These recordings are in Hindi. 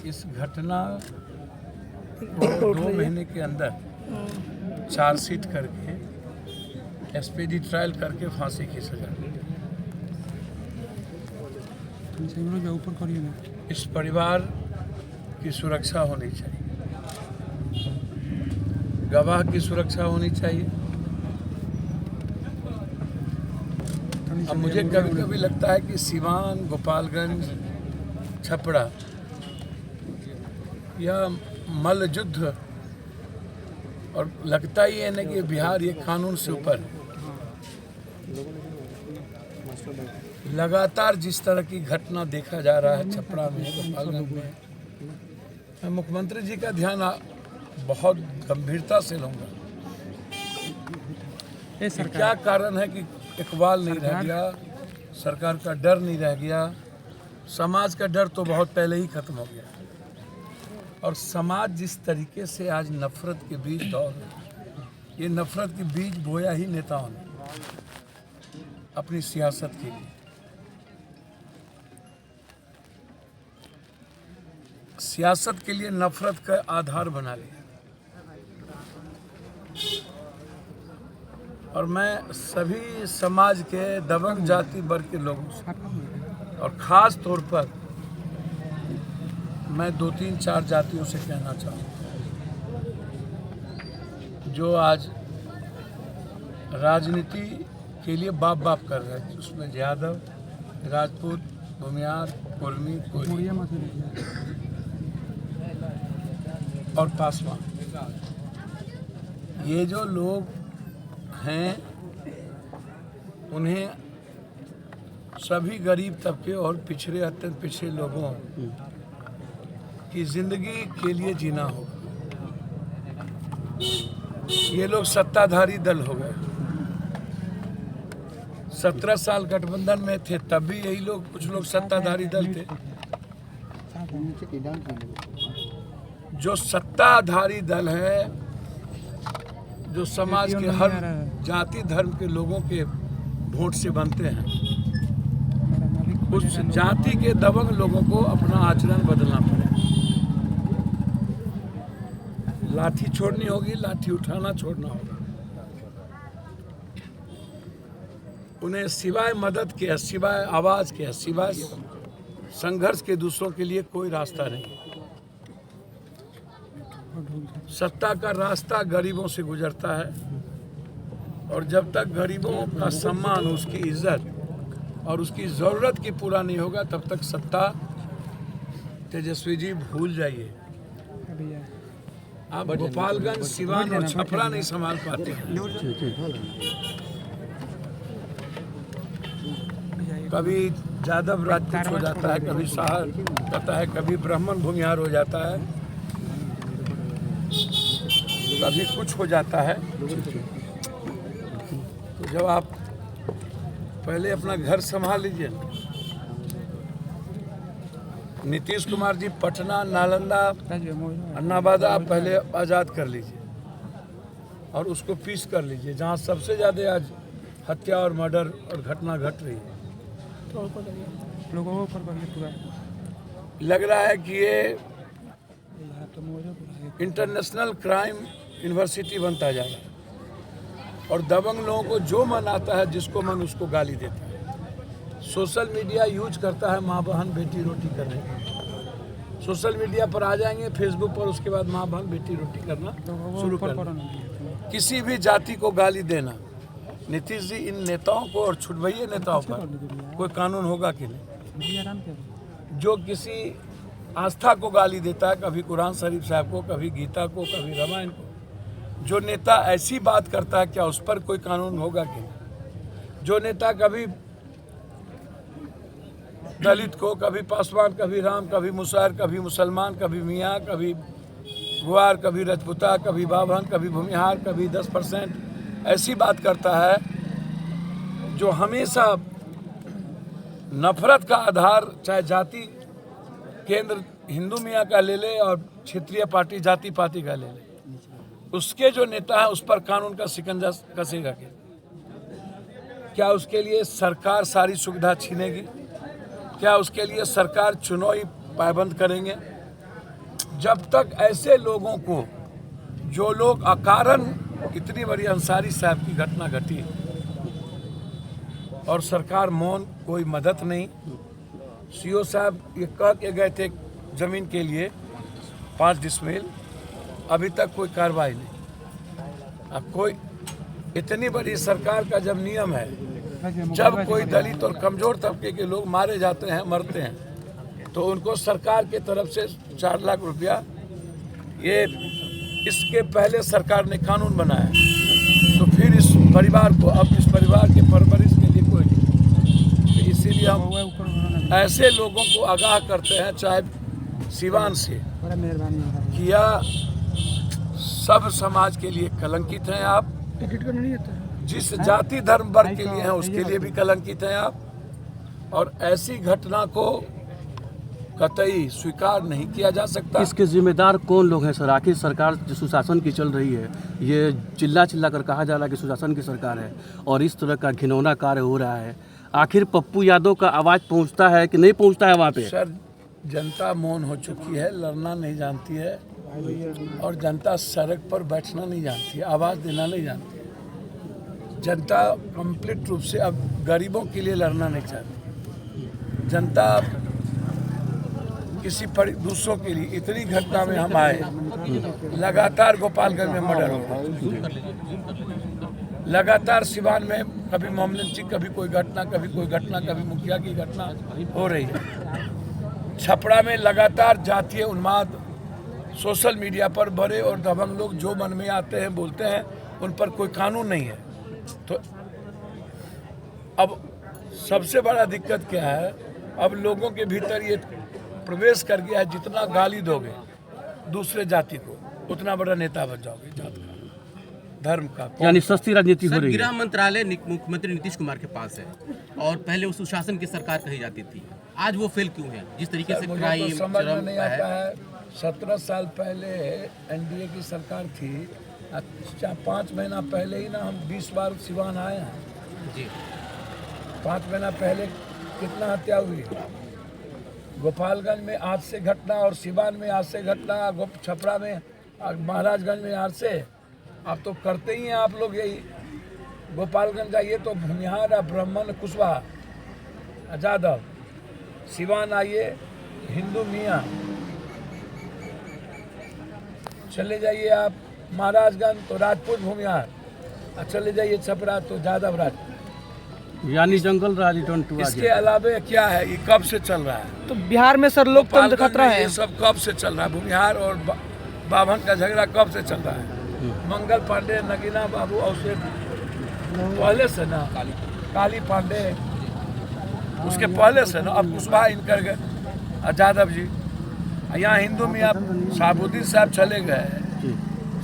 इस घटना को 2 महीने के अंदर चार्जशीट करके एसपीडी ट्रायल करके फांसी की सजा दी। इस परिवार की सुरक्षा होनी चाहिए, गवाह की सुरक्षा होनी चाहिए। अब मुझे कभी कभी लगता है कि सिवान, गोपालगंज, छपरा या मल्ल युद्ध, और लगता ही है ना कि बिहार ये कानून से ऊपर है। लगातार जिस तरह की घटना देखा जा रहा है छपरा में, गोपालगंज में, मैं मुख्यमंत्री जी का ध्यान बहुत गंभीरता से लूँगा। क्या कारण है कि इकबाल नहीं रह गया, सरकार का डर नहीं रह गया, समाज का डर तो बहुत पहले ही खत्म हो गया। और समाज जिस तरीके से आज नफरत के बीज दौड़ रहा है, ये नफरत के बीज बोया ही नेताओं ने अपनी सियासत के लिए। सियासत के लिए नफरत का आधार बना लिया। और मैं सभी समाज के दबंग जाति वर्ग के लोगों से, और ख़ास तौर पर मैं 2-3-4 जातियों से कहना चाहूँगा जो आज राजनीति के लिए बाप बाप कर रहे हैं, उसमें यादव, राजपूत, भूमियार, कुर्मी, कोली और पासवान। ये जो लोग हैं उन्हें सभी गरीब तबके और पिछड़े, अत्यंत पिछड़े लोगों की जिंदगी के लिए जीना होगा। ये लोग सत्ताधारी दल हो गए। 17 साल गठबंधन में थे तब भी यही लोग, कुछ लोग सत्ताधारी दल थे। जो सत्ताधारी दल है, जो समाज के हर जाति धर्म के लोगों के वोट से बनते हैं, उस जाति के दबंग लोगों को अपना आचरण बदलना पड़ेगा। लाठी छोड़नी होगी, लाठी उठाना छोड़ना होगा। उन्हें सिवाय मदद के, सिवाय आवाज के, सिवाय संघर्ष के दूसरों के लिए कोई रास्ता नहीं। सत्ता का रास्ता गरीबों से गुजरता है, और जब तक गरीबों का सम्मान, उसकी इज्जत और उसकी ज़रूरत की पूरा नहीं होगा, तब तक सत्ता, तेजस्वी जी भूल जाइए। आप गोपालगंज, सिवान और छपरा नहीं संभाल पाते हैं। कभी यादव राजपूत हो जाता है, कभी शाह होता है, कभी ब्राह्मण भूमिहार हो जाता है, कभी कुछ हो जाता है। तो जब आप पहले अपना घर संभाल लीजिए। नीतीश कुमार जी पटना, नालंदा, अन्नाबादा आप पहले आज़ाद कर लीजिए और उसको पीस कर लीजिए, जहाँ सबसे ज़्यादा आज हत्या और मर्डर और घटना घट रही है। लग रहा है कि ये इंटरनेशनल क्राइम यूनिवर्सिटी बनता जा रहा है, और दबंग लोगों को जो मन आता है, जिसको मन उसको गाली देता है। सोशल मीडिया यूज करता है माँ बहन बेटी रोटी करने के। सोशल मीडिया पर आ जाएंगे, फेसबुक पर, उसके बाद माँ बहन बेटी रोटी करना शुरू कर। किसी भी जाति को गाली देना, नीतीश जी इन नेताओं को और छुटभइये नेताओं पर कोई कानून होगा कि नहीं? जो किसी आस्था को गाली देता है, कभी कुरान शरीफ साहब को, कभी गीता को, कभी रामायण को, जो नेता ऐसी बात करता है, क्या उस पर कोई कानून होगा कि नहीं? जो नेता कभी दलित को, कभी पासवान, कभी राम, कभी मुसहर, कभी मुसलमान, कभी मियाँ, कभी गुआर, कभी रजपुता, कभी बाभन, कभी भूमिहार, कभी 10%, ऐसी बात करता है, जो हमेशा नफरत का आधार, चाहे जाति केंद्र हिंदू मियाँ का ले ले और क्षेत्रीय पार्टी जाति पाति का ले ले, उसके जो नेता है उस पर कानून का शिकंजा कसेगा क्या? उसके लिए सरकार सारी सुविधा छीनेगी? क्या उसके लिए सरकार चुनावी पाबंद करेंगे? जब तक ऐसे लोगों को, जो लोग अकारण, इतनी बड़ी अंसारी साहब की घटना घटी और सरकार मौन, कोई मदद नहीं। सीओ साहब ये कह के गए थे जमीन के लिए 5 डिसमिल, अभी तक कोई कार्रवाई नहीं। अब कोई, इतनी बड़ी सरकार का जब नियम है, जब कोई दलित और कमजोर तबके के लोग मारे जाते हैं, मरते हैं, तो उनको सरकार के तरफ से 4 लाख रुपया, ये इसके पहले सरकार ने कानून बनाया, तो फिर इस परिवार को, अब इस परिवार के परवरिश के लिए कोई नहीं, तो इसीलिए हम ऐसे लोगों को आगाह करते हैं, चाहे सिवान से, कि यह सब समाज के लिए कलंकित हैं आप, जिस जाति धर्म वर्ग के लिए हैं उसके लिए भी कलंकित हैं आप, और ऐसी घटना को कतई स्वीकार नहीं किया जा सकता। इसके जिम्मेदार कौन लोग हैं सर? आखिर सरकार जो सुशासन की चल रही है, ये चिल्ला कर कहा जा रहा है कि सुशासन की सरकार है और इस तरह का घिनौना कार्य हो रहा है, आखिर पप्पू यादव का आवाज़ पहुंचता है कि नहीं पहुंचता है वहाँ पे? सर, जनता मौन हो चुकी है, लड़ना नहीं जानती है, और जनता सड़क पर बैठना नहीं जानती है, आवाज़ देना नहीं जानती है। जनता कंप्लीट रूप से अब गरीबों के लिए लड़ना नहीं चाहती। जनता किसी दूसरों के लिए, इतनी घटना में हम आए, लगातार गोपालगंज में मर्डर हो रहा, लगातार सिवान में कभी मोमलिंची, कभी कोई घटना, कभी कोई घटना, कभी मुखिया की घटना हो रही है। छपरा में लगातार जातीय उन्माद, सोशल मीडिया पर बड़े और दबंग लोग जो मन में आते हैं बोलते हैं, उन पर कोई कानून नहीं है। तो अब सबसे बड़ा दिक्कत क्या है, अब लोगों के भीतर ये प्रवेश कर गया है, जितना गाली दोगे दूसरे जाति को, उतना बड़ा नेता बन जाओगे, जात का, धर्म का, यानी सस्ती राजनीति हो रही है। गृह मंत्रालय मुख्यमंत्री नीतीश कुमार के पास है और पहले वो सुशासन की सरकार कही जाती थी, आज वो फेल क्यों है? जिस तरीके से क्राइम समझ में नहीं आता है। 17 साल पहले एनडीए की सरकार थी, 5 महीना पहले ही ना हम 20 बार सिवान आए हैं जी। 5 महीना पहले कितना हत्या हुई, गोपालगंज में आज से घटना, और सिवान में आज से घटना, छपरा में, महाराजगंज में आज से। आप तो करते ही हैं आप लोग यही। गोपालगंज जाइए तो भूमिहार, ब्राह्मण, कुशवाहा, जादव। सिवान आइए, हिंदू मियाँ। चले जाइए आप महाराजगंज तो राजपूत भूमिहार, चले जाइए छपरा तो जादव राजपूत। यानी जंगल राज रिटर्न टू। इसके अलावा क्या है, ये कब से चल रहा है? तो बिहार में सर लोकतंत्र खतरा है, ये सब कब से चल रहा है? भूमिहार और बाभन का झगड़ा कब से चल रहा है? मंगल पांडे, नगीना बाबू, और पहले से ना, काली पांडे, उसके पहले से ना। अब कुशवाहा इनकर गए, जादव जी। यहाँ हिंदू मियाँ साहबुद्दीन साहब चले गए।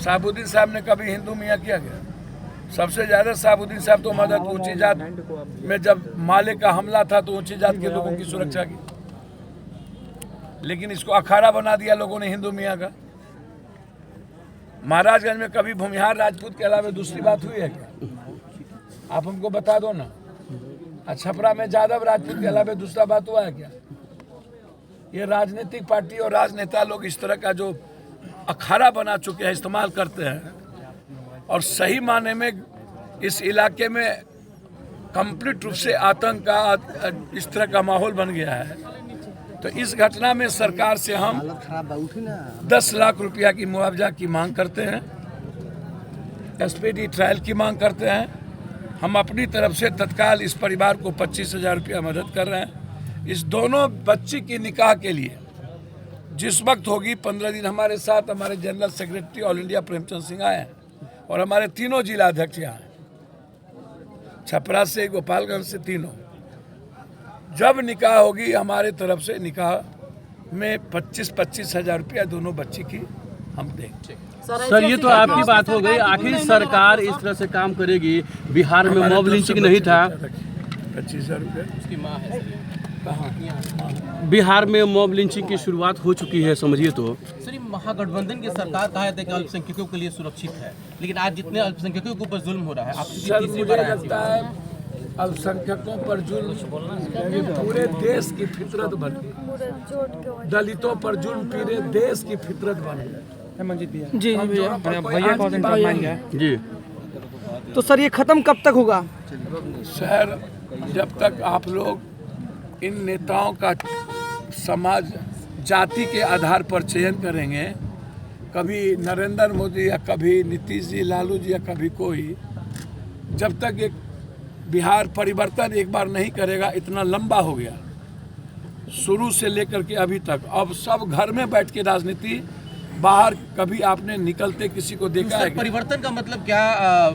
साहबुद्दीन साहब ने कभी हिंदू मियाँ किया गया? सबसे ज़्यादा साहबुद्दीन साहब तो मदद ऊंची जात में, जब माले का हमला था तो ऊंची जात के लोगों की सुरक्षा की, लेकिन इसको अखाड़ा बना दिया लोगों ने हिंदू मियाँ का। महाराजगंज में कभी भूमिहार राजपूत के अलावा दूसरी बात हुई है क्या? आप हमको बता दो ना। छपरा में जादव राजपूत के अलावा दूसरा बात हुआ है क्या? ये राजनीतिक पार्टी और राजनेता लोग इस तरह का जो अखाड़ा बना चुके हैं, इस्तेमाल करते हैं, और सही माने में इस इलाके में कंप्लीट रूप से आतंक का, इस तरह का माहौल बन गया है। तो इस घटना में सरकार से हम 10 लाख रुपया की मुआवजा की मांग करते हैं, एसपीडी ट्रायल की मांग करते हैं। हम अपनी तरफ से तत्काल इस परिवार को 25,000 रुपया मदद कर रहे हैं। इस दोनों बच्ची की निकाह के लिए जिस वक्त होगी, 15 दिन हमारे साथ हमारे general secretary all India Premchand Singh आए हैं, और हमारे तीनों जिला अध्यक्ष यहाँ हैं, छपरा से, गोपालगंज से, तीनों। जब निकाह होगी, हमारे तरफ से निकाह में 25,000 रुपया दोनों बच्ची की हम देंगे। सर, ये तो आपकी बात हो गई, आखिर सरकार इस तरह से काम करेगी? बिहार में मॉब लिंचिंग नहीं था, 25,000 रुपया उसकी माँ है कहाँ? बिहार में मॉब लिंचिंग की शुरुआत हो चुकी है, समझिए तो। सर, ये महागठबंधन की सरकार कहा जाता है कि अल्पसंख्यकों के लिए सुरक्षित है, लेकिन आज जितने अल्पसंख्यकों के ऊपर जुल्म हो रहा है, आप सर, मुझे लगता है अल्पसंख्यकों पर जुल्म ये पूरे देश की फितरत बन गई। दलितों पर जुल्म पूरे देश की फितरत बन गई। जी भैया को जी तो सर ये खत्म कब तक होगा? सर, जब तक आप लोग इन नेताओं का समाज जाति के आधार पर चयन करेंगे, कभी नरेंद्र मोदी या कभी नीतीश जी, लालू जी या कभी कोई, जब तक एक बिहार परिवर्तन एक बार नहीं करेगा, इतना लंबा हो गया शुरू से लेकर के अभी तक। अब सब घर में बैठ के राजनीति, बाहर कभी आपने निकलते किसी को देखा है? परिवर्तन का मतलब क्या?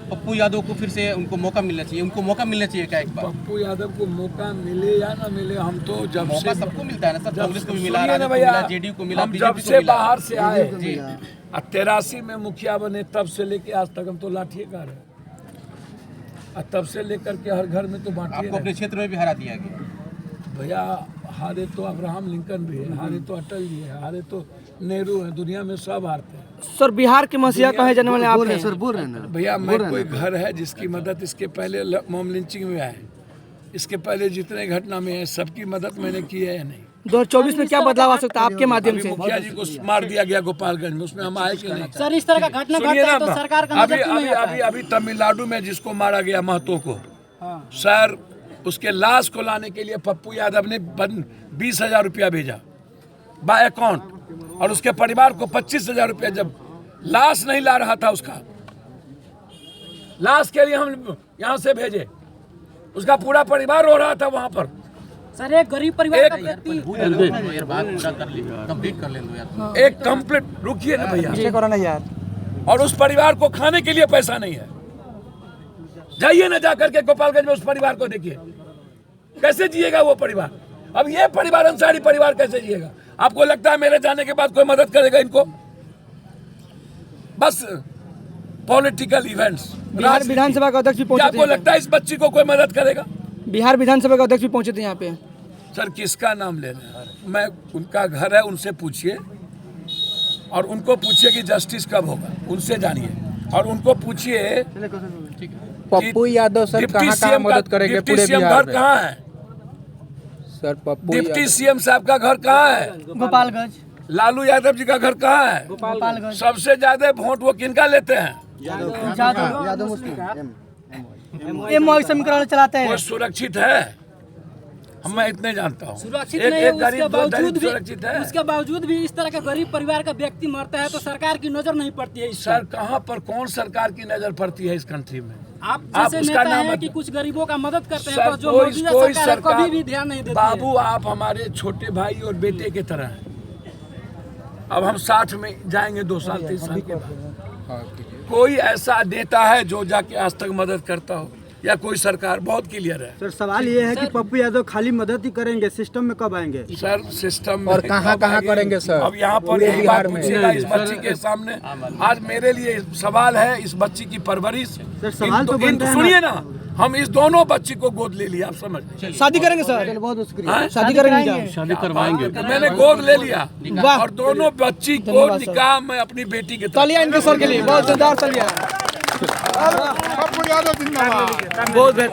पप्पू यादव को फिर से उनको मौका मिलना चाहिए, उनको मौका मिलना चाहिए क्या एक बार? पप्पू यादव को मौका मिले या ना मिले, हम तो जब मौका से सबको मिलता है ना सर, जब कांग्रेस को भी मिला, सुनिए ना राजद को भैया, मिला, जेडीयू को मिला, हम बीजेपी जब को से मिला। बाहर से आए जी। 83 में मुखिया बने, तब से लेके आज तक हम तो लाठिए का रहे, और तब से लेकर के हर घर में तो बांटिए आपको अपने क्षेत्र में भी हरा दिया गया। भैया। हारे तो अब्राहम लिंकन भी है, हारे तो अटल जी है, हारे तो नेहरू है, दुनिया में सब हारते हैं। सर बिहार के मसीहा कहे जाने वाले आप हैं। सर बोल रहे हैं ना। भैया, मैं कोई घर है जिसकी मदद इसके पहले मॉब लिंचिंग में आए, इसके पहले जितने घटना में है, सबकी मदद मैंने की है या नहीं? 2024 में क्या बदलाव आ सकता है आपके माध्यम अभी से? मुखिया जी को मार दिया गया गोपालगंज में, उसमें हम आए कि नहीं? सर इस तरह का घटना सुनिए घटता है ना, तो सरकार का अभी नजर क्यों अभी नहीं आता अभी है? अभी तमिलनाडु में जिसको मारा गया महतो को, सर उसके लाश को लाने के लिए पप्पू यादव ने 20,000 रुपया भेजा बाय अकाउंट, और उसके परिवार को 25,000 रुपया, जब लाश नहीं ला रहा था उसका, लाश के लिए हम यहाँ से भेजे, उसका पूरा परिवार रो रहा था वहाँ पर। सर एक गरीब परिवार का व्यक्ति यार बात पूरा कर ले, कंप्लीट कर ले दो यार। एक कंप्लीट, रुकिए ना भैया, करो ना यार। और उस परिवार को खाने के लिए पैसा नहीं है। जाइए ना जाकर के गोपालगंज में उस परिवार को देखिए, कैसे जिएगा वो परिवार। अब ये परिवार, अंसारी परिवार कैसे जिएगा? आपको लगता है मेरे जाने के बाद कोई मदद करेगा इनको? बस पॉलिटिकल इवेंट्स। बिहार विधानसभा का अध्यक्ष भी क्या पहुंचे आपको थे। लगता है इस बच्ची को कोई मदद करेगा? बिहार विधानसभा का अध्यक्ष भी पहुंचे थे यहाँ पे। सर किसका नाम ले रहे हैं? मैं, उनका घर है, उनसे पूछिए, और उनको पूछिए कि जस्टिस कब होगा, उनसे जानिए, और उनको पूछिए पप्पू यादव सर कहाँ मदद करेंगे पूरे बिहार घर में? कहाँ है? सर पप्पू डिप्टी सीएम साहब का घर कहाँ है? गोपालगंज। लालू यादव जी का घर कहाँ है? गोपालगंज। सबसे ज्यादा वोट वो किनका लेते हैं? ये मोहित समीकरण चलाते वो हैं। सुरक्षित है? मैं इतने जानता हूँ। सुरक्षित एक नहीं है, एक गरीब, उसके दो बावजूद दलित भी सुरक्षित है? उसके बावजूद भी इस तरह का गरीब परिवार का व्यक्ति मरता है तो सरकार की नजर नहीं पड़ती है इस पर। सर कहाँ पर, कौन सरकार की नजर पड़ती है इस कंट्री में? आप आप जैसे उसका नेता नाम हैं कि बताइए। कुछ गरीबों का मदद करते हैं सर पर जो कोई मौजूदा कोई सरकार है, सरकार, कभी भी ध्यान नहीं देती बाबू है। आप हमारे छोटे भाई और बेटे की तरह हैं। अब हम 60 में जाएंगे 2 साल 3 साल के बाद। कोई ऐसा नेता है जो जाके आज तक मदद करता हो, या कोई सरकार? बहुत क्लियर है सर सवाल ये है कि पप्पू यादव खाली मदद ही करेंगे, सिस्टम में कब आएंगे? सर सिस्टम में और कहाँ कब कहाँ आएंगे? करेंगे सर? अब यहाँ पर पूरे यही बिहार बात में। पूछेगा इस बच्ची के सामने। आज मेरे लिए सवाल है इस बच्ची की परवरिश। सवाल तो बनता है ना। सुनिए ना, हम इस दोनों बच्ची को गोद ले लिया, आप समझ लीजिए। शादी करेंगे सर? हाँ? शादी करेंगे क्या? शादी करवाएंगे। मैंने गोद ले लिया, वाह। और दोनों बच्ची को निकाह मैं अपनी बेटी के तरफ। तालियां इनके सर के लिए, बहुत जोरदार तालियां। बहुत बेहतर।